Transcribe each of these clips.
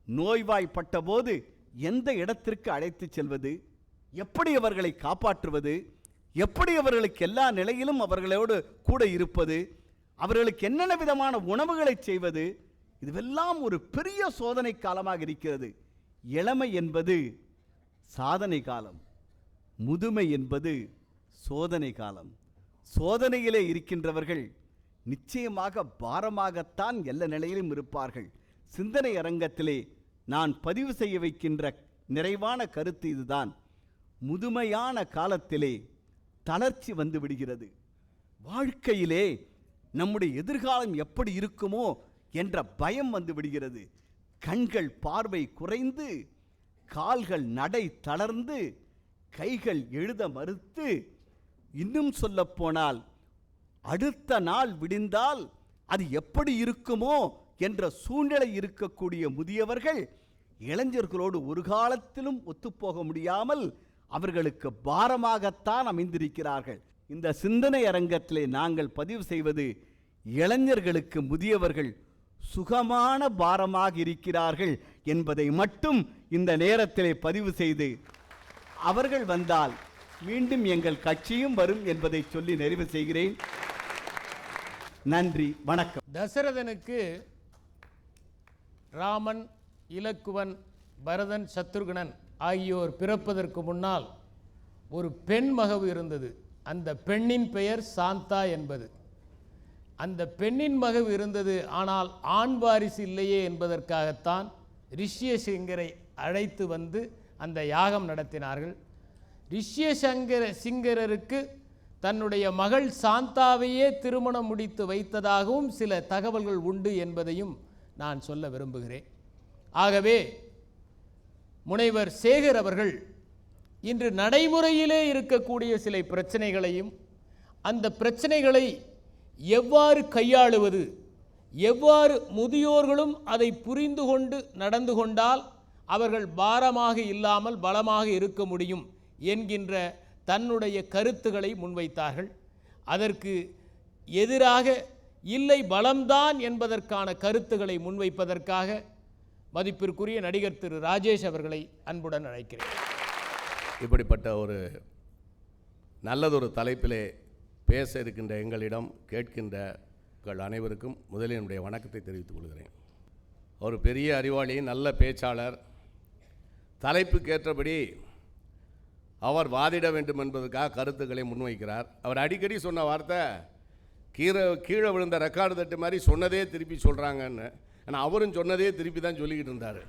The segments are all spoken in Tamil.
நோய்வாய்ப்பட்ட போது எந்த இடத்திற்கு அழைத்து செல்வது, எப்படி அவர்களை காப்பாற்றுவது, எப்படி அவர்களுக்கு எல்லா நிலையிலும் அவர்களோடு கூட இருப்பது, அவர்களுக்கு என்னென்ன விதமான உணவுகளை செய்வது, இதுவெல்லாம் ஒரு பெரிய சோதனை காலமாக இருக்கிறது. இளமை என்பது சாதனை காலம், முதுமை என்பது சோதனை காலம். சோதனையிலே இருக்கின்றவர்கள் நிச்சயமாக பாரமாகத்தான் எல்லா நிலையிலும் இருப்பார்கள். சிந்தனை அரங்கத்திலே நான் பதிவு செய்ய வைக்கின்ற நிறைவான கருத்து இதுதான். முதுமையான காலத்திலே தளர்ச்சி வந்து விடுகிறது. வாழ்க்கையிலே நம்முடைய எதிர்காலம் எப்படி இருக்குமோ என்ற பயம் வந்து விடுகிறது. கண்கள் பார்வை குறைந்து, கால்கள் நடை தளர்ந்து, கைகள் எழுத மறுத்து, இன்னும் சொல்ல போனால் அடுத்த நாள் விடிந்தால் அது எப்படி இருக்குமோ என்ற சூழ்நிலை இருக்கக்கூடிய முதியவர்கள் இளைஞர்களோடு ஒரு காலத்திலும் ஒத்துப்போக முடியாமல் அவர்களுக்கு பாரமாகத்தான் அமைந்திருக்கிறார்கள். இந்த சிந்தனை அரங்கத்திலே நாங்கள் பதிவு செய்வது, இளைஞர்களுக்கு முதியவர்கள் சுகமான பாரமாக இருக்கிறார்கள் என்பதை மட்டும் இந்த நேரத்திலே பதிவு செய்து, அவர்கள் வந்தால் மீண்டும் எங்கள் கட்சியும் வரும் என்பதை சொல்லி நிறைவு செய்கிறேன். நன்றி, வணக்கம். தசரதனுக்கு ராமன், இலக்குவன், பரதன், சத்ருகனன் ஆகியோர் பிறப்பதற்கு முன்னால் ஒரு பெண் மகவு இருந்தது. அந்த பெண்ணின் பெயர் சாந்தா என்பது. அந்த பெண்ணின் மகவு இருந்தது, ஆனால் ஆண் வாரிசு இல்லையே என்பதற்காகத்தான் ரிஷ்யசிங்கரை அழைத்து வந்து அந்த யாகம் நடத்தினார்கள். ரிஷ்யசிங்கரருக்கு தன்னுடைய மகள் சாந்தாவையே திருமணம் முடித்து வைத்ததாகவும் சில தகவல்கள் உண்டு என்பதையும் நான் சொல்ல விரும்புகிறேன். ஆகவே முனைவர் சேகர் அவர்கள் இன்று நடைமுறையிலே இருக்கக்கூடிய சில பிரச்சனைகளையும், அந்த பிரச்சனைகளை எவ்வாறு கையாளுவது, எவ்வாறு முதியோர்களும் அதை புரிந்து கொண்டு நடந்து கொண்டால் அவர்கள் பாரமாக இல்லாமல் பலமாக இருக்க முடியும் என்கின்ற தன்னுடைய கருத்துக்களை முன்வைத்தார்கள். அதற்கு எதிராக இல்லை பலம்தான் என்பதற்கான கருத்துக்களை முன்வைப்பதற்காக மதிப்பிற்குரிய நடிகர் திரு ராஜேஷ் அவர்களை அன்புடன் அழைக்கிறேன். இப்படிப்பட்ட ஒரு நல்லதொரு தலைப்பிலே பேச இருக்கின்ற எங்களிடம் கேட்கின்ற அனைவருக்கும் முதலில் என்னுடைய வணக்கத்தை தெரிவித்துக் கொள்கிறேன். ஒரு பெரிய அறிவாளி, நல்ல பேச்சாளர், தலைப்புக்கேற்றபடி அவர் வாதிட வேண்டும் என்பதற்காக கருத்துக்களை முன்வைக்கிறார். அவர் அடிக்கடி சொன்ன வார்த்தை, கீழே விழுந்த ரெக்கார்டு தட்டு மாதிரி சொன்னதே திருப்பி சொல்கிறாங்கன்னு. ஆனால் அவரும் சொன்னதே திருப்பி தான் சொல்லிக்கிட்டு இருந்தார்.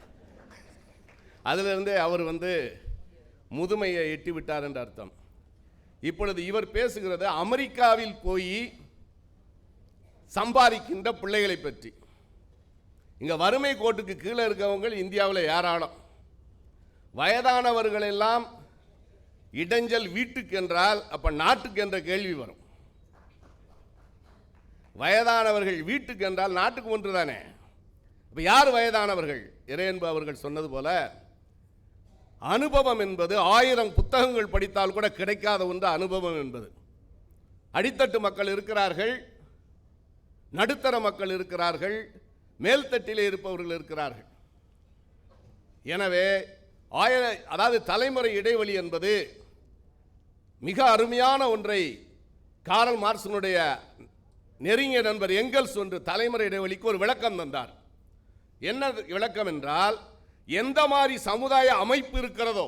அதிலிருந்தே அவர் முதுமையை எட்டி விட்டார் என்ற அர்த்தம். இப்பொழுது இவர் பேசுகிறது அமெரிக்காவில் போய் சம்பாதிக்கின்ற பிள்ளைகளை பற்றி. இங்கே வறுமை கோட்டுக்கு கீழே இருக்கவங்க இந்தியாவில் ஏராளம். வயதானவர்கள் எல்லாம் இடைஞ்சல் வீட்டுக்கு என்றால் அப்போ நாட்டுக்கு என்ற கேள்வி வரும். வயதானவர்கள் வீட்டுக்கு என்றால் நாட்டுக்கு ஒன்று தானே. இப்போ யார் வயதானவர்கள்? இறையன்பு அவர்கள் சொன்னது போல அனுபவம் என்பது 1000 புத்தகங்கள் படித்தால் கூட கிடைக்காத ஒன்று அனுபவம் என்பது. அடித்தட்டு மக்கள் இருக்கிறார்கள், நடுத்தர மக்கள் இருக்கிறார்கள், மேல்தட்டிலே இருப்பவர்கள் இருக்கிறார்கள். எனவே அதாவது தலைமுறை இடைவெளி என்பது மிக அருமையான ஒன்றை காரல் மார்க்ஸினுடைய நெருங்கிய நண்பர் எங்கெல்ஸ் ஒன்று தலைமுறை இடைவெளிக்கு ஒரு விளக்கம் தந்தார். என்ன விளக்கம் என்றால், எந்த மாதிரி சமுதாய அமைப்பு இருக்கிறதோ,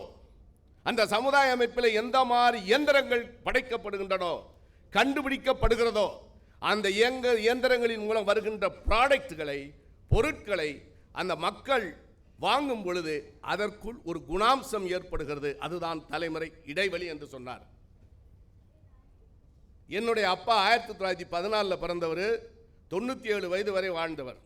அந்த சமுதாய அமைப்பில் எந்த மாதிரி இயந்திரங்கள் படைக்கப்படுகின்றனோ, கண்டுபிடிக்கப்படுகிறதோ, அந்த இயந்திரங்களின் மூலம் வருகின்ற ப்ராடக்ட்களை, பொருட்களை அந்த மக்கள் வாங்கும் பொழுது அதற்குள் ஒரு குணாம்சம் ஏற்படுகிறது. அதுதான் தலைமுறை இடைவெளி என்று சொன்னார். என்னுடைய அப்பா 1914 பிறந்தவர், 97 வயது வரை வாழ்ந்தவர்.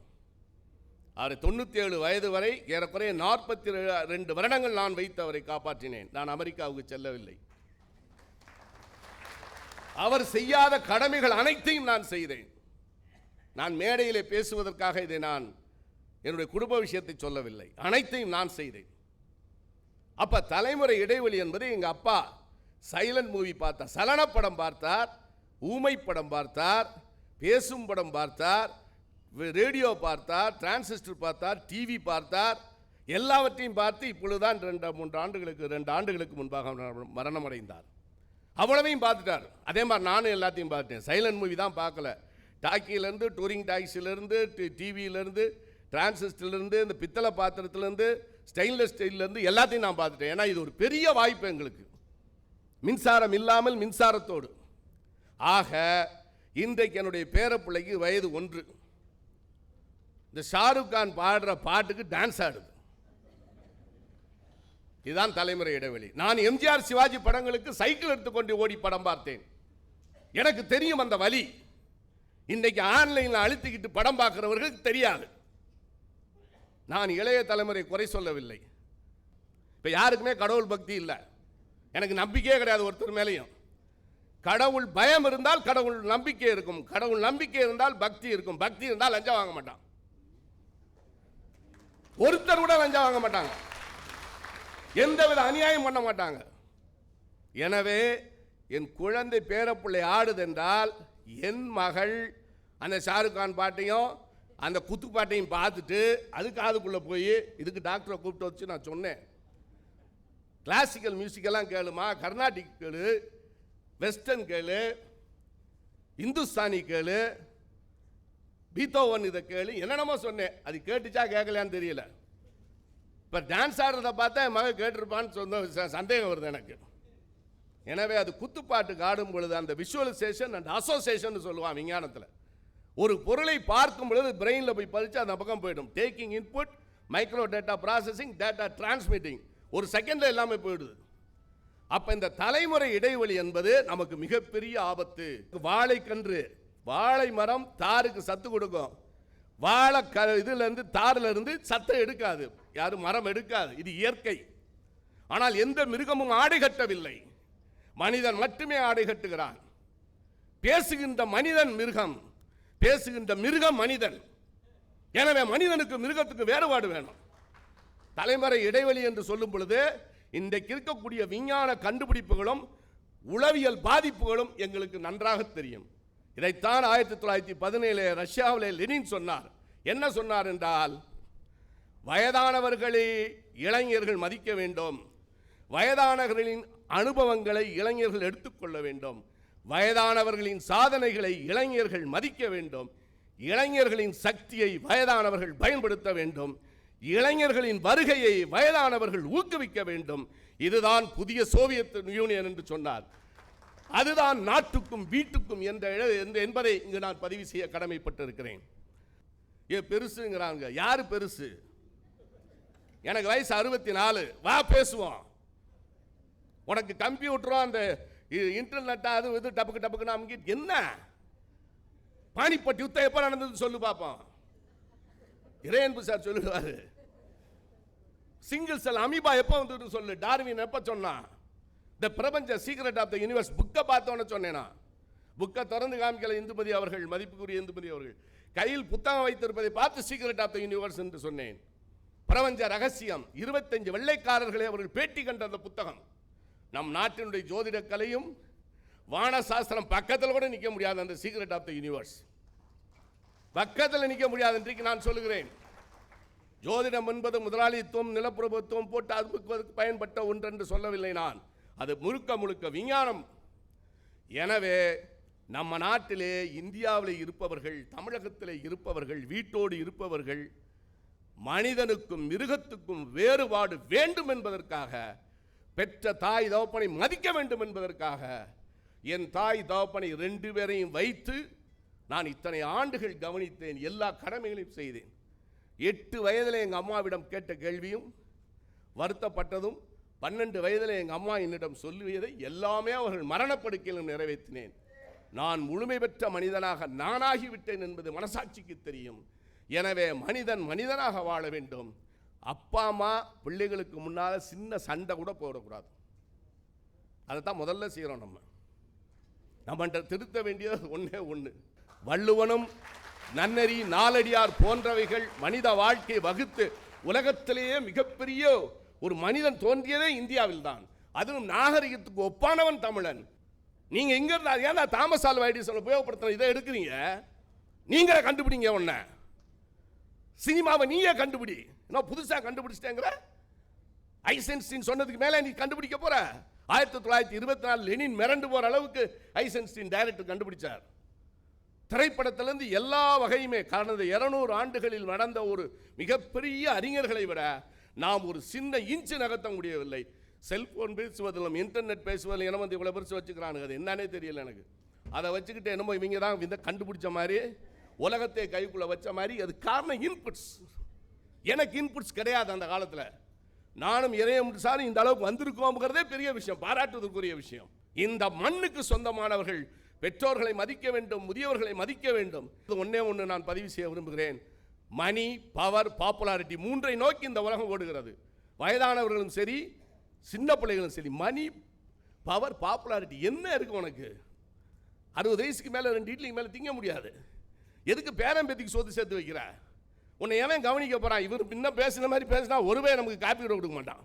அவர் 97 வயது வரை ஏறக்குறைய 42 வருடங்கள் நான் வைத்தவரை காப்பாற்றினேன். நான் அமெரிக்காவுக்கு செல்லவில்லை. அவர் செய்யாத கடமைகள் அனைத்தையும் நான் செய்தேன். நான் மேடையிலே பேசுவதற்காக இதை நான் என்னுடைய குடும்ப விஷயத்தை சொல்லவில்லை, அனைத்தையும் நான் செய்தேன். அப்ப தலைமுறை இடைவெளி என்பது, எங்க அப்பா சைலண்ட் மூவி பார்த்தார், சலன படம் பார்த்தார், ஊமை படம் பார்த்தார், பேசும் படம் பார்த்தார், ரேடியோ பார்த்தார், டிரான்சிஸ்டர் பார்த்தார், டிவி பார்த்தார், எல்லாவற்றையும் பார்த்து இப்பொழுதுதான் 2 ஆண்டுகளுக்கு முன்பாக மரணம் அடைந்தார். அவ்வளவையும் பார்த்துட்டார். அதே மாதிரி நானும் எல்லாத்தையும் பார்த்தேன். சைலண்ட் மூவி தான் பார்க்கல. டாக்கியிலேருந்து, டூரிங் டாக்ஸிலேருந்து, டிவியிலேருந்து, டிரான்சிஸ்டர்லேருந்து, இந்த பித்தளை பாத்திரத்துலேருந்து, ஸ்டெயின்லெஸ் ஸ்டீல்லேருந்து எல்லாத்தையும் நான் பார்த்துட்டேன். ஏன்னா இது ஒரு பெரிய வாய்ப்பு எங்களுக்கு, மின்சாரம் இல்லாமல் மின்சாரத்தோடு. ஆக இன்றைக்கு என்னுடைய பேரப்பிள்ளைக்கு வயது 1. இந்த ஷாருக் கான் பாடுற பாட்டுக்கு டான்ஸ் ஆடுது. இதுதான் தலைமுறை இடைவெளி. நான் எம்ஜிஆர் சிவாஜி படங்களுக்கு சைக்கிள் எடுத்துக்கொண்டு ஓடி படம் பார்த்தேன். எனக்கு தெரியும் அந்த வலி. இன்றைக்கு ஆன்லைனில் அழுத்திக்கிட்டு படம் பார்க்கிறவர்களுக்கு தெரியாது. நான் இளைய தலைமுறை குறை சொல்லவில்லை. இப்போ யாருக்குமே கடவுள் பக்தி இல்லை. எனக்கு நம்பிக்கையே கிடையாது ஒருத்தர் மேலேயும். கடவுள் பயம் இருந்தால் கடவுள் நம்பிக்கை இருக்கும். கடவுள் நம்பிக்கை இருந்தால் பக்தி இருக்கும். பக்தி இருந்தால் லஞ்சம் வாங்க மாட்டான். ஒருத்தர் கூட லஞ்சம் வாங்க மாட்டாங்க. எந்தவித அநியாயம் பண்ண மாட்டாங்க. எனவே என் குழந்தை பேரப்பிள்ளை ஆடுதென்றால் என் மகள் அந்த ஷாருக் கான் பாட்டையும் அந்த குத்து பாட்டையும் பார்த்துட்டு அதுக்கு அதுக்குள்ளே போய் இதுக்கு டாக்டரை கூப்பிட்டு வச்சு நான் சொன்னேன், கிளாசிக்கல் மியூசிக்கெல்லாம் கேளுமா, கர்நாடிக் கேளு, வெஸ்டர்ன் கேளு, இந்துஸ்தானி கேளு, பீத்தோவன் இதை கேளு, என்னென்னமோ சொன்னேன். அது கேட்டுச்சா கேட்கலையான்னு தெரியல. இப்போ டான்ஸ் ஆடுறதை பார்த்தா என் மகன் கேட்டிருப்பான்னு சொன்ன சந்தேகம் வருது எனக்கு. எனவே அது குத்துப்பாட்டுக்கு ஆடும் பொழுது அந்த விஷுவலைசேஷன் அண்ட் அசோசியேஷன் சொல்லுவான் விஞ்ஞானத்தில். ஒரு பொருளை பார்க்கும் பொழுது பிரெயினில் போய் பதிச்சு அந்த பக்கம் போயிடும். Taking input, micro data processing, data transmitting, ஒரு செகண்டில் எல்லாமே போயிடுது. அப்போ இந்த தலைமுறை இடைவெளி என்பது நமக்கு மிகப்பெரிய ஆபத்து. வாழைக்கன்று, வாழை மரம் தாருக்கு சத்து கொடுக்கும். வாழை இதிலிருந்து தாரிலிருந்து சத்தை எடுக்காது, யாரும் மரம் எடுக்காது. இது இயற்கை. ஆனால் எந்த மிருகமும் ஆடை கட்டவில்லை, மனிதன் மட்டுமே ஆடை கட்டுகிறான். பேசுகின்ற மனிதன் மிருகம், பேசுகின்ற மிருகம் மனிதன். எனவே மனிதனுக்கு மிருகத்துக்கு வேறுபாடு வேணும். தலைமுறை இடைவெளி என்று சொல்லும் பொழுது இன்றைக்கு இருக்கக்கூடிய விஞ்ஞான கண்டுபிடிப்புகளும் உளவியல் பாதிப்புகளும் எங்களுக்கு நன்றாக தெரியும். இதைத்தான் 1917 ரஷ்யாவில் லெனின் சொன்னார். என்ன சொன்னார் என்றால், வயதானவர்களை இளைஞர்கள் மதிக்க வேண்டும், வயதானவர்களின் அனுபவங்களை இளைஞர்கள் எடுத்துக்கொள்ள வேண்டும், வயதானவர்களின் சாதனைகளை இளைஞர்கள் மதிக்க வேண்டும், இளைஞர்களின் சக்தியை வயதானவர்கள் பயன்படுத்த வேண்டும், இளைஞர்களின் வருகையை வயதானவர்கள் ஊக்குவிக்க வேண்டும். இதுதான் புதிய சோவியத் யூனியன் என்று சொன்னார். அதுதான் நாட்டுக்கும் வீட்டுக்கும் என்பதை இங்கு நான் பதிவு செய்ய கடமைப்பட்டிருக்கிறேன். பெருசுங்கிறாங்க. யாரு பெருசு? எனக்கு வயசு 64. வா பேசுவோம். உனக்கு கம்ப்யூட்டரும் அந்த இன்டர்நெட்டா அது இது டப்புக்கு டப்புக்கு நமக்கு என்ன? பானிப்பட் யுத்தம் எப்ப நடந்தது சொல்லு பார்ப்போம். இறையன்பு சார் சொல்லுவாரு. சிங்கிள் செல் அமீபா எப்போ வந்து சொல்லு. டார்வின் எப்ப சொன்னா? த பிரபஞ்ச சீக்ரெட் ஆஃப் த யூனிவர்ஸ் புக்கை பார்த்தோன்னு சொன்னேனா? புக்கை திறந்து காமிக்கல இந்துமதி அவர்கள், மதிப்புக்குரிய இந்துமதி அவர்கள் கையில் புத்தகம் வைத்திருப்பதை பார்த்து சீக்ரெட் ஆஃப் த யூனிவர்ஸ் என்று சொன்னேன். பிரபஞ்ச ரகசியம். 25 வெள்ளைக்காரர்களை அவர்கள் பேட்டி கண்ட அந்த புத்தகம். நம் நாட்டினுடைய ஜோதிட கலையும் வானசாஸ்திரம் பக்கத்தில் கூட நிற்க முடியாது. அந்த சீக்ரெட் ஆஃப் த யூனிவர்ஸ் பக்கத்தில் நிற்க முடியாது. இன்றைக்கு நான் சொல்லுகிறேன், ஜோதிடம் என்பது முதலாளித்துவம் நிலப்பிரபுத்துவம் போட்டு அதுக்கு பயன்பட்ட ஒன்று என்று சொல்லவில்லை நான். அது முழுக்க முழுக்க விஞ்ஞானம். எனவே நம்ம நாட்டிலே இந்தியாவிலே இருப்பவர்கள், தமிழகத்திலே இருப்பவர்கள், வீட்டோடு இருப்பவர்கள் மனிதனுக்கும் மிருகத்துக்கும் வேறுபாடு வேண்டும் என்பதற்காக, பெற்ற தாய் தகப்பனை மதிக்க வேண்டும் என்பதற்காக என் தாய் தகப்பனை 2 பேரையும் வைத்து நான் இத்தனை ஆண்டுகள் கவனித்தேன், எல்லா கடமைகளையும் செய்தேன். 8 வயதில் எங்கள் அம்மாவிடம் கேட்ட கேள்வியும் வருத்தப்பட்டதும், 12 வயதில் எங்கள் அம்மா என்னிடம் சொல்லுவதை எல்லாமே அவர்கள் மரணப்படுக்கையில் நிறைவேற்றினேன். நான் முழுமை பெற்ற மனிதனாக நானாகிவிட்டேன் என்பது மனசாட்சிக்கு தெரியும். எனவே மனிதன் மனிதனாக வாழ வேண்டும். அப்பா அம்மா பிள்ளைகளுக்கு முன்னால் சின்ன சண்டை கூட போடக்கூடாது. அதை தான் முதல்ல செய்கிறோம். நம்மகிட்ட திருத்த வேண்டியது ஒன்றே ஒன்று. வள்ளுவனும் நன்னெறி நாலடியார் போன்றவைகள் மனித வாழ்க்கையை வகுத்து உலகத்திலேயே மிகப்பெரிய ஒரு மனிதன் தோன்றியதே இந்தியாவில் தான். அதுவும் நாகரிகத்துக்கு ஒப்பானவன் தமிழன். நீங்க எங்க இருந்தா ஏன்னா தாமஸ் ஆல்வா எடிசன் உபயோகப்படுத்தின இதை எடுக்கிறீங்க, நீங்களே கண்டுபிடிங்க. ஒன்ன சினிமாவை நீயே கண்டுபிடி. என்ன புதுசா கண்டுபிடிச்சிட்டேங்கிற? ஐசன்ஸ்டீன் சொன்னதுக்கு மேல நீ கண்டுபிடிக்க போற? 1924 லெனின் மிரண்டு போற அளவுக்கு ஐசன்ஸ்டீன் டைரக்டர் கண்டுபிடிச்சார். திரைப்படத்திலிருந்து எல்லா வகையுமே கடந்த 200 ஆண்டுகளில் நடந்த ஒரு மிகப்பெரிய அறிஞர்களை விட நாம் ஒரு சின்ன இன்ச்சு நகர்த்த முடியவில்லை. செல்போன் பேசுவதிலும் இன்டர்நெட் பேசுவதிலும் என்ன வந்து இவ்வளவு பெருசு வச்சுக்கிறானுங்க, அது என்னன்னே தெரியல எனக்கு. அதை வச்சுக்கிட்டு என்னமோ இவங்க தான் இந்த கண்டுபிடிச்ச மாதிரி உலகத்தை கைக்குள்ள வச்ச மாதிரி. அது காரணம் இன்புட்ஸ். எனக்கு இன்புட்ஸ் கிடையாது அந்த காலத்தில். நானும் இறையம் சார் இந்த அளவுக்கு வந்திருக்கோங்கிறதே பெரிய விஷயம், பாராட்டுவதற்குரிய விஷயம். இந்த மண்ணுக்கு சொந்தமானவர்கள் பெற்றோர்களை மதிக்க வேண்டும், முதியவர்களை மதிக்க வேண்டும். ஒன்னே ஒன்று நான் பதிவு செய்ய விரும்புகிறேன். மணி, பவர், பாப்புலாரிட்டி மூன்றை நோக்கி இந்த உலகம் ஓடுகிறது. வயதானவர்களும் சரி, சின்ன பிள்ளைகளும் சரி. மணி, பவர், பாப்புலாரிட்டி என்ன இருக்கு உனக்கு? 60 வயசுக்கு மேலே 2 இட்லிக்கு மேலே திங்க முடியாது. எதுக்கு பேரம்பேத்திக்கு சொத்து சேர்த்து வைக்கிற? உன்னை ஏன் கவனிக்க போறான்? இவர் இன்னும் பேசுன மாதிரி பேசினா ஒருவே நமக்கு காப்பி கூட கொடுக்க மாட்டான்.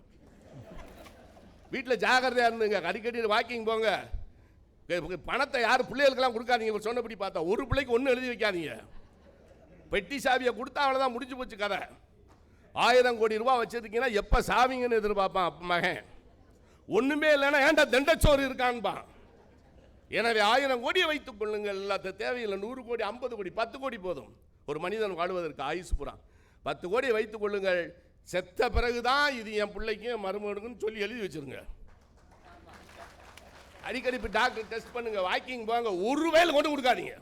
வீட்டில் ஜாகிரதையா இருந்துங்க. அடிக்கடி வாக்கிங் போங்க. பணத்தை யார் பிள்ளைகளுக்கெல்லாம் கொடுக்காதீங்க. இவர் சொன்னபடி பார்த்தா ஒரு பிள்ளைக்கு ஒன்றும் எழுதி வைக்காதீங்க. பெட்டி சாவியை கொடுத்தா அவ்வளோதான், முடிஞ்சு போச்சு கதை. 1000 கோடி ரூபாய் வச்சிருக்கீங்கன்னா எப்போ சாவிங்கன்னு எதிர்பார்ப்பான் மகன். ஒன்றுமே இல்லைன்னா ஏன்டா தண்டச்சோறு இருக்கான்பான். எனவே 1000 கோடியை வைத்துக் கொள்ளுங்கள். எல்லாத்த தேவையில்லை. 100 கோடி, 50 கோடி, 10 கோடி போதும் ஒரு மனிதன் வாழ்வதற்கு. ஆயுசு புறா 10 கோடி வைத்துக் கொள்ளுங்கள். செத்த பிறகுதான் இது என் பிள்ளைக்கும் மருமகனுக்குன்னு சொல்லி எழுதி வச்சிருங்க. அடிக்கடி இப்போ டாக்டர் டெஸ்ட் பண்ணுங்க, வாக்கிங் போங்க, ஒரு வேலை கொண்டு கொடுக்காதீங்க.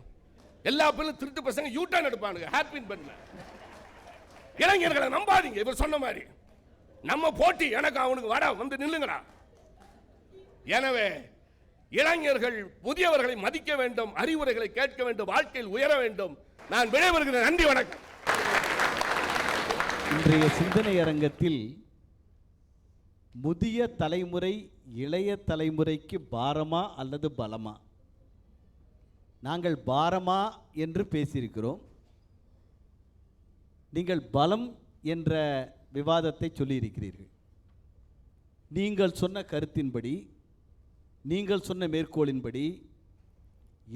எல்லா பிள்ளையும் திருட்டு பசங்க யூட்டர்ன் எடுப்பானுங்க. ஹேர்பின் பண்ண இளைஞர்களை நம்பாதீங்க. இவர் சொன்ன மாதிரி நம்ம போட்டி எனக்கு அவனுக்கு வாடா வந்து நில்லுங்கடா. எனவே இளைஞர்கள் முதியவர்களை மதிக்க வேண்டும், அறிவுரைகளை கேட்க வேண்டும், வாழ்க்கையில் உயர வேண்டும். நான் விடைபெறுகிறேன். நன்றி, வணக்கம். இன்றைய சிந்தனை அரங்கத்தில் முதிய தலைமுறை இளைய தலைமுறைக்கு பாரமா அல்லது பலமா? நாங்கள் பாரமா என்று பேசியிருக்கிறோம். நீங்கள் பலம் என்ற விவாதத்தை சொல்லியிருக்கிறீர்கள். நீங்கள் சொன்ன கருத்தின்படி, நீங்கள் சொன்ன மேற்கோளின்படி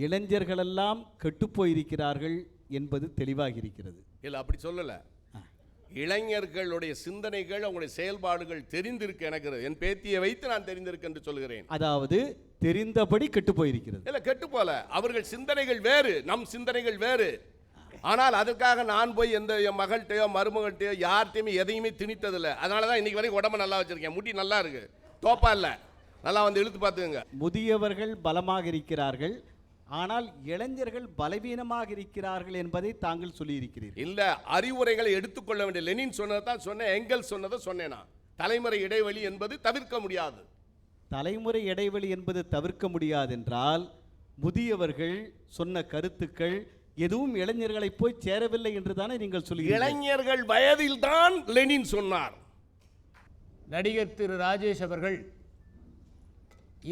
இளைஞர்களெல்லாம் கெட்டுப்போயிருக்கிறார்கள் என்பது தெளிவாக இருக்கிறது. இல்லை, அப்படி சொல்லலை. இளைஞர்களுடைய சிந்தனைகள், அவங்களுடைய செயல்பாடுகள் தெரிந்திருக்கு. எனக்கு என் பேத்தியை வைத்து நான் தெரிந்திருக்கு என்று சொல்கிறேன். அதாவது தெரிந்தபடி கெட்டு போயிருக்கிறது. இல்லை, கெட்டு போல. அவர்கள் சிந்தனைகள் வேறு, நம் சிந்தனைகள் வேறு. ஆனால் அதற்காக நான் போய் எந்த என் மகள்கிட்டையோ மருமகள்கிட்டையோ யார்கிட்டையுமே எதையுமே திணித்ததில்லை. அதனால தான் இன்னைக்கு வரைக்கும் உடம்பு நல்லா வச்சிருக்கேன். முடி நல்லா இருக்கு, தோப்பா இல்லை. நல்லா வந்து இழுத்து பார்த்துங்க. முதியவர்கள் பலமாக இருக்கிறார்கள், ஆனால் இளைஞர்கள் பலவீனமாக இருக்கிறார்கள் என்பதை தாங்கள் சொல்லியிருக்கிறீர்கள். இல்ல, அறிவுரைகளை எடுத்துக்கொள்ள வேண்டிய. லெனின் சொன்னதான் சொன்னேன், எங்கெல்ஸ் சொன்னதை சொன்னேனா. தலைமுறை இடைவெளி என்பது தவிர்க்க முடியாது. தலைமுறை இடைவெளி என்பது தவிர்க்க முடியாது என்றால் முதியவர்கள் சொன்ன கருத்துக்கள் எதுவும் இளைஞர்களை போய் சேரவில்லை என்று தானே நீங்கள் சொல்கிறீர்கள். இளைஞர்கள் வயதில் தான் லெனின் சொன்னார். நடிகர் திரு ராஜேஷ் அவர்கள்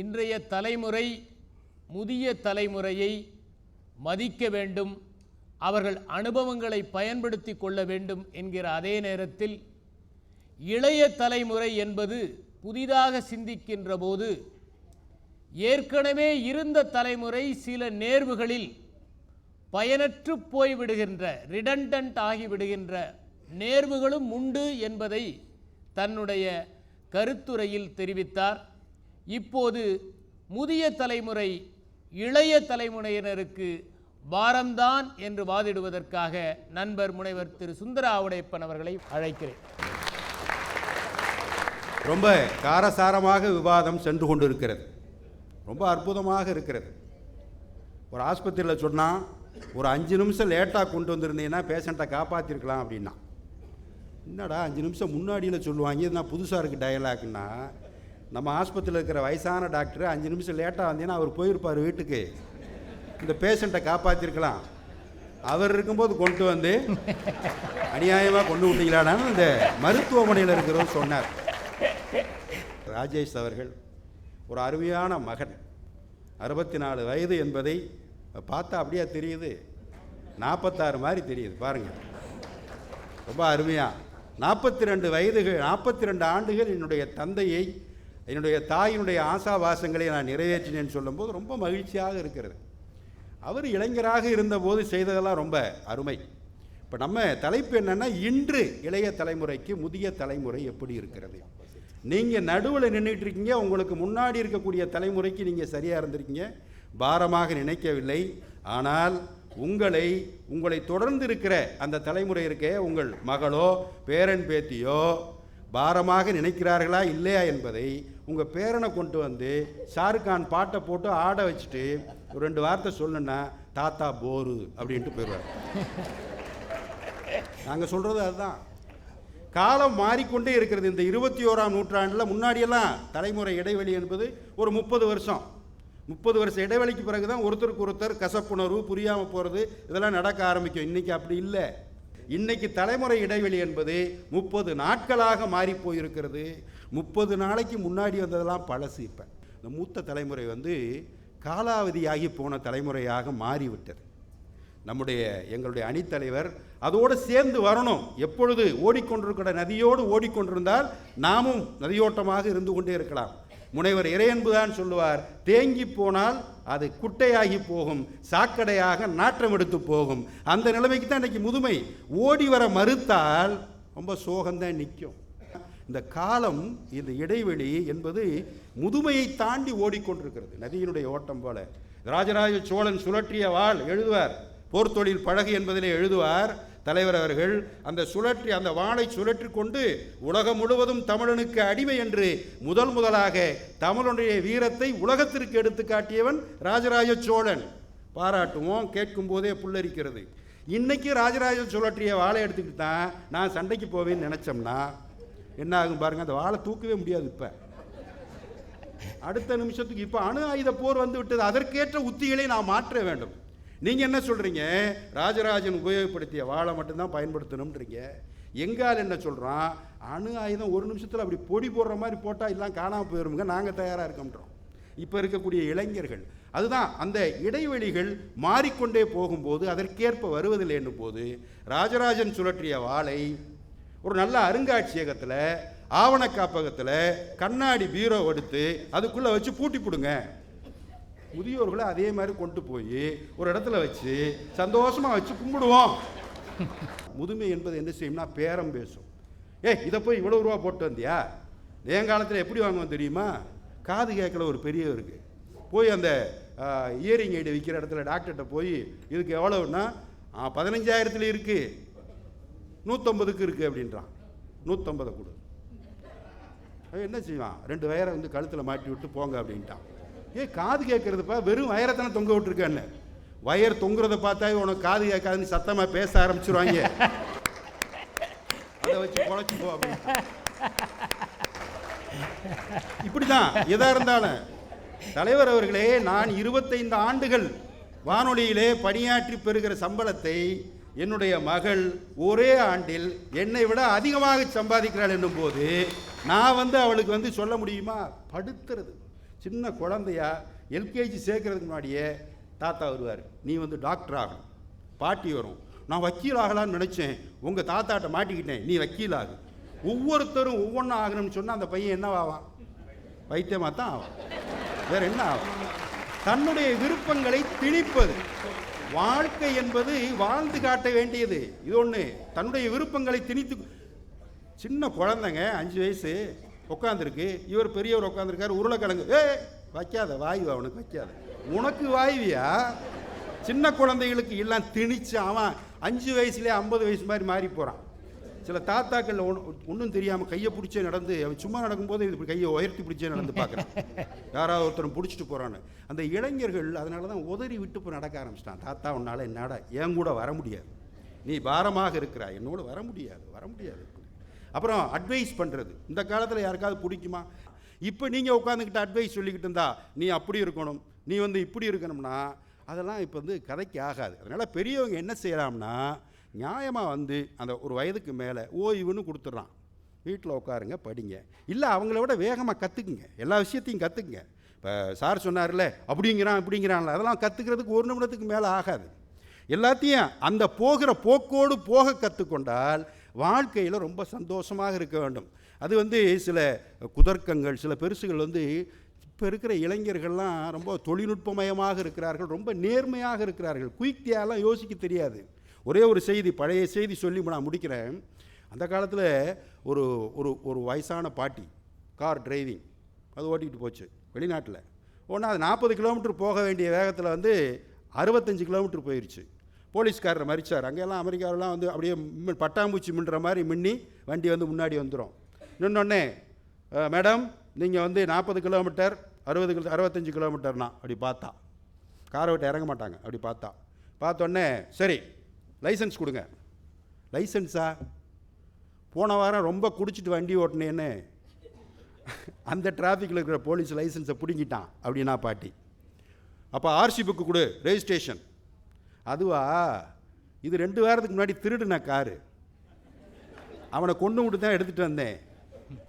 இன்றைய தலைமுறை முதிய தலைமுறையை மதிக்க வேண்டும், அவர்கள் அனுபவங்களை பயன்படுத்தி கொள்ள வேண்டும் என்கிற அதே நேரத்தில் இளைய தலைமுறை என்பது புதிதாக சிந்திக்கின்ற போது ஏற்கனவே இருந்த தலைமுறை சில நேர்வுகளில் பயனற்று போய்விடுகின்ற, ரிடண்டன்ட் ஆகிவிடுகின்ற நேர்வுகளும் உண்டு என்பதை தன்னுடைய கருத்துரையில் தெரிவித்தார். இப்போது முதிய தலைமுறை இளைய தலைமுறையினருக்கு பாரம்தான் என்று வாதிடுவதற்காக நண்பர் முனைவர் திரு சுந்தர ஆவுடையப்பன் அவர்களை அழைக்கிறேன். ரொம்ப காரசாரமாக விவாதம் சென்று கொண்டிருக்கிறது. ரொம்ப அற்புதமாக இருக்கிறது. ஒரு ஆஸ்பத்திரியில் சொன்னால் ஒரு 5 நிமிஷம் லேட்டாக கொண்டு வந்திருந்தீங்கன்னா பேஷண்ட்டை காப்பாற்றிருக்கலாம் அப்படின்னா, என்னடா 5 நிமிஷம் முன்னாடியில் சொல்லுவாங்க, இது நான் புதுசாக இருக்குது டயலாக்னா. நம்ம ஆஸ்பத்திரியில் இருக்கிற வயசான டாக்டர் 5 நிமிஷம் லேட்டாக வந்தீங்கன்னா அவர் போயிருப்பார் வீட்டுக்கு, இந்த பேஷண்ட்டை காப்பாற்றிருக்கலாம். அவர் இருக்கும்போது கொண்டு வந்து அநியாயமாக கொண்டு விட்டீங்களான்னு இந்த மருத்துவமனையில் இருக்கிறவர் சொன்னார். ராஜேஷ் அவர்கள் ஒரு அருமையான மகன். 64 வயது என்பதை பார்த்தா அப்படியே தெரியுது, 46 மாதிரி தெரியுது பாருங்கள். ரொம்ப அருமையாக 42 வயதுகள், 42 ஆண்டுகள் என்னுடைய தந்தையை, என்னுடைய தாயினுடைய ஆசாவாசங்களை நான் நிறைவேற்றினேன்னு சொல்லும்போது ரொம்ப மகிழ்ச்சியாக இருக்கிறது. அவர் இளைஞராக இருந்தபோது செய்ததெல்லாம் ரொம்ப அருமை. இப்போ நம்ம தலைப்பு என்னென்னா, இன்று இளைய தலைமுறைக்கு முதிய தலைமுறை எப்படி இருக்கிறது. நீங்கள் நடுவில் நின்றுட்டு இருக்கீங்க, உங்களுக்கு முன்னாடி இருக்கக்கூடிய தலைமுறைக்கு நீங்கள் சரியாக இருந்திருக்கீங்க, பாரமாக நினைக்கவில்லை. ஆனால் உங்களை தொடர்ந்து இருக்கிற அந்த தலைமுறை இருக்க உங்கள் மகளோ பேரன் பேத்தியோ பாரமாக நினைக்கிறார்களா இல்லையா என்பதை உங்கள் பேரனை கொண்டு வந்து ஷாருக்கான் பாட்டை போட்டு ஆட வச்சுட்டு ஒரு 2 வார்த்தை சொல்லுன்னா தாத்தா போரு அப்படின்ட்டு போயிடுவார். நாங்கள் சொல்கிறது அதுதான். காலம் மாறிக்கொண்டே இருக்கிறது. இந்த 21ஆம் நூற்றாண்டில் முன்னாடியெல்லாம் தலைமுறை இடைவெளி என்பது ஒரு 30 வருஷம். 30 வருஷம் இடைவெளிக்கு பிறகு தான் ஒருத்தருக்கு ஒருத்தர் கசப்புணர்வு, புரியாமல் போகிறது, இதெல்லாம் நடக்க ஆரம்பிக்கும். இன்றைக்கி அப்படி இல்லை. இன்றைக்கி தலைமுறை இடைவெளி என்பது 30 நாட்களாக மாறி போயிருக்கிறது. 30 நாளைக்கு முன்னாடி வந்ததெல்லாம் பழசு. இப்போ இந்த மூத்த தலைமுறை காலாவதியாகி போன தலைமுறையாக மாறிவிட்டது. எங்களுடைய அணித்தலைவர் அதோடு சேர்ந்து வரணும். எப்பொழுது ஓடிக்கொண்டிருக்கிற நதியோடு ஓடிக்கொண்டிருந்தால் நாமும் நதியோட்டமாக இருந்து கொண்டே இருக்கலாம். முனைவர் இறையன்புதான் சொல்லுவார், தேங்கி போனால் அது குட்டையாகி போகும், சாக்கடையாக நாற்றம் எடுத்து போகும். அந்த நிலைமைக்கு தான் இன்றைக்கி முதுமை. ஓடி வர மறுத்தால் ரொம்ப சோகம்தான் நிற்கும். இந்த காலம், இந்த இடைவெளி என்பது முதுமையை தாண்டி ஓடிக்கொண்டிருக்கிறது, நதியினுடைய ஓட்டம் போல. ராஜராஜ சோழன் சுழற்றிய வாள் எழுதுவார், போர்த்தொழில் பழகு என்பதிலே எழுதுவார் தலைவர் அவர்கள். அந்த வாளை சுழற்றி கொண்டு உலகம் முழுவதும் தமிழனுக்கு அடிமை என்று முதலாக தமிழனுடைய வீரத்தை உலகத்திற்கு எடுத்து காட்டியவன் ராஜராஜ சோழன். பாராட்டுவோம், கேட்கும் போதே புல்லரிக்கிறது. இன்னைக்கு ராஜராஜ சுழற்றிய வாளை எடுத்துக்கிட்டு தான் நான் சண்டைக்கு போவேன்னு நினைச்சோம்னா என்ன ஆகும் பாருங்க, அந்த வாளை தூக்கவே முடியாது. இப்போ அடுத்த நிமிஷத்துக்கு இப்போ அணு ஆயுத போர் வந்து விட்டது. அதற்கேற்ற உத்திகளை நாம் மாற்ற வேண்டும். நீங்கள் என்ன சொல்கிறீங்க, ராஜராஜன் உபயோகப்படுத்திய வாழை மட்டும்தான் பயன்படுத்தணும்ன்றீங்க. எங்கால் என்ன சொல்கிறான், அணு ஆயுதம் ஒரு நிமிஷத்தில் அப்படி பொடி போடுற மாதிரி போட்டால் எல்லாம் காணாமல் போயிருமுங்க, நாங்கள் தயாராக இருக்கோன்றோம். இப்போ இருக்கக்கூடிய இளைஞர்கள் அதுதான். அந்த இடைவெளிகள் மாறிக்கொண்டே போகும்போது அதற்கேற்ப வருவதில்லை என்னும் போது ராஜராஜன் சுழற்றிய வாளை ஒரு நல்ல அருங்காட்சியகத்தில், ஆவண காப்பகத்தில் கண்ணாடி பீரோ எடுத்து அதுக்குள்ளே வச்சு பூட்டி போடுங்க. முதியோர்களை அதே மாதிரி கொண்டு போய் ஒரு இடத்துல வச்சு சந்தோஷமாக வச்சு கும்பிடுவோம். முதுமை என்பது என்ன செய்யும்னா பேரம் பேசும். இதை போய் இவ்வளோ ரூபா போட்டு வந்தியா, என் காலத்தில் எப்படி வாங்குவோம் தெரியுமா, காது கேட்கல ஒரு பெரியவருக்கு போய் அந்த இயரிங் ஐடி விற்கிற இடத்துல டாக்டர்கிட்ட போய் இதுக்கு எவ்வளவுன்னா 15,000 இருக்குது, 150க்கு இருக்குது அப்படின்றான். 150 கொடு. என்ன செய்வான், 2 வயரை கழுத்தில் மாட்டி விட்டு போங்க அப்படின்ட்டான். காது கேட்கறதுப்பா, வெறும் வயரத்தானே தொங்க விட்டுருக்கேன்னு. வயர் தொங்குறத பார்த்தா உனக்கு காது கேட்காதுன்னு சத்தமாக பேச ஆரம்பிச்சிருவாங்க. அதை வச்சு பொழைச்சி போ அப்படின்னு. இப்படிதான் எதா இருந்தாலும். தலைவர் அவர்களே, நான் 25 ஆண்டுகள் வானொலியிலே பணியாற்றி பெறுகிற சம்பளத்தை என்னுடைய மகள் ஒரே ஆண்டில் என்னை விட அதிகமாக சம்பாதிக்கிறாள் என்னும் போது நான் அவளுக்கு சொல்ல முடியுமா, படுத்துறது. சின்ன குழந்தையா எல்கேஜி சேர்க்கறதுக்கு முன்னாடியே தாத்தா வருவார், நீ டாக்டர் ஆகணும். பாட்டி வரும், நான் வக்கீல் ஆகலான்னு நினச்சேன், உங்கள் தாத்தாட்ட மாட்டிக்கிட்டேன், நீ வக்கீல் ஆகு. ஒவ்வொருத்தரும் ஒவ்வொன்றும் ஆகணும்னு சொன்னால் அந்த பையன் என்னவாவான், வைத்தியமாக தான் ஆகும், வேற என்ன ஆகும். தன்னுடைய விருப்பங்களை திணிப்பது. வாழ்க்கை என்பது வாழ்ந்து காட்ட வேண்டியது. இது ஒன்று. தன்னுடைய விருப்பங்களை திணித்து, சின்ன குழந்தைங்க 5 வயசு உட்காந்துருக்கு, இவர் பெரியவர் உட்காந்துருக்காரு, உருளைக்கிழங்கு வைக்காத, வாய்வு அவனுக்கு வைக்காத, உனக்கு வாய்வியா. சின்ன குழந்தைகளுக்கு எல்லாம் திணிச்சு அவன் 5 வயசுலேயே 50 வயசு மாதிரி மாறி போகிறான். சில தாத்தாக்கள் ஒன்றும் தெரியாமல் கையை பிடிச்சே நடந்து, அவன் சும்மா நடக்கும்போது இப்படி கையை உயர்த்தி பிடிச்சே நடந்து பார்க்குறான், யாராவது ஒருத்தர் பிடிச்சிட்டு போகிறான்னு. அந்த இளைஞர்கள் அதனால தான் உதறி விட்டு இப்போ நடக்க ஆரம்பிச்சிட்டான். தாத்தா உன்னால் என்னடா என் கூட வர முடியாது, நீ பாரமாக இருக்கிறா, என்னோட வர முடியாது. அப்புறம் அட்வைஸ் பண்ணுறது. இந்த காலத்தில் யாருக்காவது பிடிக்குமா? இப்போ நீங்கள் உட்காந்துக்கிட்டு அட்வைஸ் சொல்லிக்கிட்டு இருந்தா, நீ அப்படி இருக்கணும், நீ இப்படி இருக்கணும்னா அதெல்லாம் இப்போ கதைக்கு ஆகாது. அதனால் பெரியவங்க என்ன செய்யலாம்னா, நியாயமாக அந்த ஒரு வயதுக்கு மேலே ஓய்வுன்னு கொடுத்துட்றான், வீட்டில் உட்காருங்க, படிங்க. இல்லை அவங்கள விட வேகமாக கற்றுக்குங்க, எல்லா விஷயத்தையும் கற்றுக்குங்க. இப்போ சார் சொன்னார்ல, இப்படிங்கிறான்ல, அதெல்லாம் கற்றுக்கிறதுக்கு 1 நிமிடத்துக்கு மேலே ஆகாது. எல்லாத்தையும் அந்த போகிற போக்கோடு போக கற்றுக்கொண்டால் வாழ்க்கையில் ரொம்ப சந்தோஷமாக இருக்க வேண்டும். அது சில குதர்க்கங்கள், சில பெருசுகள் இப்போ இருக்கிற இளைஞர்கள்லாம் ரொம்ப தொழில்நுட்பமயமாக இருக்கிறார்கள், ரொம்ப நேர்மையாக இருக்கிறார்கள், குயிக்தியாலாம் யோசிக்க தெரியாது. ஒரே ஒரு செய்தி, பழைய செய்தி சொல்லி நான் முடிக்கிறேன். அந்த காலத்தில் ஒரு ஒரு ஒரு வயசான பாட்டி கார் டிரைவிங் அது ஓட்டிகிட்டு போச்சு வெளிநாட்டில். ஒன்று அது 40 கிலோமீட்டர் போக வேண்டிய வேகத்தில் வந்து 65 கிலோமீட்டர் போயிடுச்சு. போலீஸ்காரரை மறிச்சார். அங்கெல்லாம் அமெரிக்காவெலாம் வந்து அப்படியே பட்டாம்பூச்சி மின்ற மாதிரி மின்னி வண்டி வந்து முன்னாடி வந்துடும். இன்னொன்னே, மேடம் நீங்கள் வந்து 40 கிலோமீட்டர் 65 கிலோமீட்டர்னா அப்படி பார்த்தா காரை விட்டு இறங்க மாட்டாங்க. அப்படி பார்த்தோன்னே சரி லைசன்ஸ் கொடுங்க. லைசன்ஸா? போன வாரம் ரொம்ப குடிச்சிட்டு வண்டி ஓட்டினேன்னு அந்த டிராஃபிக்கில் இருக்கிற போலீஸ் லைசன்ஸை பிடுங்கிட்டான் அப்படின்னா பாட்டி. அப்போ ஆர்சி புக்கு கொடு, ரெஜிஸ்ட்ரேஷன். அதுவா, இது 2 வாரத்துக்கு முன்னாடி திருடுன காரு, அவனை கொண்டு விட்டு தான் எடுத்துகிட்டு வந்தேன்.